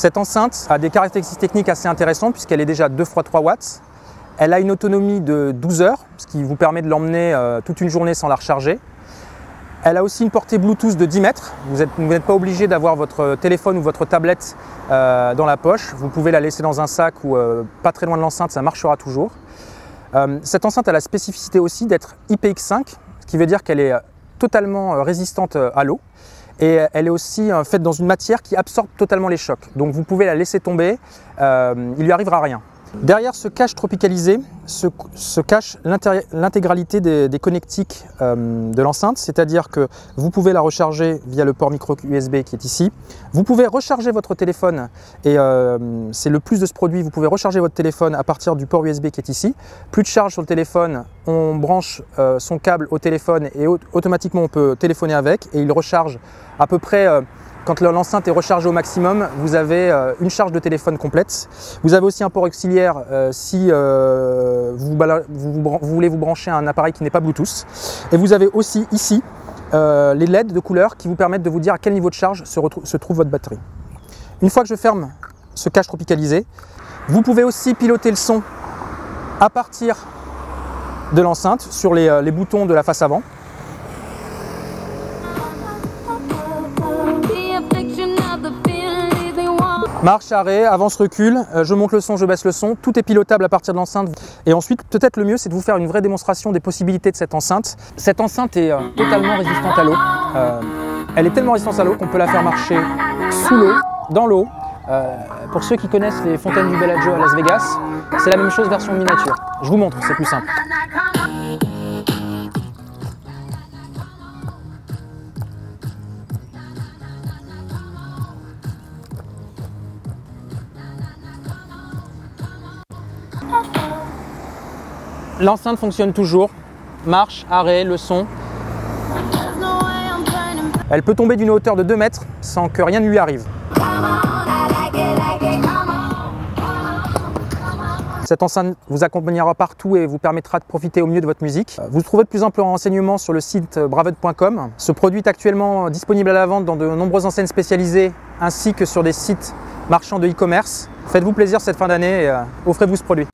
Cette enceinte a des caractéristiques techniques assez intéressantes puisqu'elle est déjà 2 x 3 watts. Elle a une autonomie de 12 heures, ce qui vous permet de l'emmener toute une journée sans la recharger. Elle a aussi une portée Bluetooth de 10 mètres. Vous n'êtes pas obligé d'avoir votre téléphone ou votre tablette dans la poche. Vous pouvez la laisser dans un sac ou pas très loin de l'enceinte, ça marchera toujours. Cette enceinte a la spécificité aussi d'être IPX5, ce qui veut dire qu'elle est totalement résistante à l'eau. Et elle est aussi faite dans une matière qui absorbe totalement les chocs. Donc vous pouvez la laisser tomber, il lui arrivera rien. Derrière ce cache tropicalisé se cache l'intégralité des connectiques de l'enceinte, c'est-à-dire que vous pouvez la recharger via le port micro USB qui est ici. Vous pouvez recharger votre téléphone, et c'est le plus de ce produit, vous pouvez recharger votre téléphone à partir du port USB qui est ici. Plus de charge sur le téléphone, on branche son câble au téléphone et automatiquement on peut téléphoner avec, et il recharge à peu près... Quand l'enceinte est rechargée au maximum, vous avez une charge de téléphone complète. Vous avez aussi un port auxiliaire si vous voulez vous brancher à un appareil qui n'est pas Bluetooth. Et vous avez aussi ici les LED de couleur qui vous permettent de vous dire à quel niveau de charge se trouve votre batterie. Une fois que je ferme ce cache tropicalisé, vous pouvez aussi piloter le son à partir de l'enceinte sur les boutons de la face avant. Marche, arrêt, avance, recul, je monte le son, je baisse le son, tout est pilotable à partir de l'enceinte. Et ensuite, peut-être le mieux, c'est de vous faire une vraie démonstration des possibilités de cette enceinte. Cette enceinte est totalement résistante à l'eau. Elle est tellement résistante à l'eau qu'on peut la faire marcher sous l'eau, dans l'eau. Pour ceux qui connaissent les fontaines du Bellagio à Las Vegas, c'est la même chose version miniature. Je vous montre, c'est plus simple. L'enceinte fonctionne toujours, marche, arrêt, le son. Elle peut tomber d'une hauteur de 2 mètres sans que rien ne lui arrive. Cette enceinte vous accompagnera partout et vous permettra de profiter au mieux de votre musique. Vous trouverez de plus amples renseignements sur le site bravud.com. Ce produit est actuellement disponible à la vente dans de nombreuses enseignes spécialisées ainsi que sur des sites marchands de e-commerce. Faites-vous plaisir cette fin d'année et offrez-vous ce produit.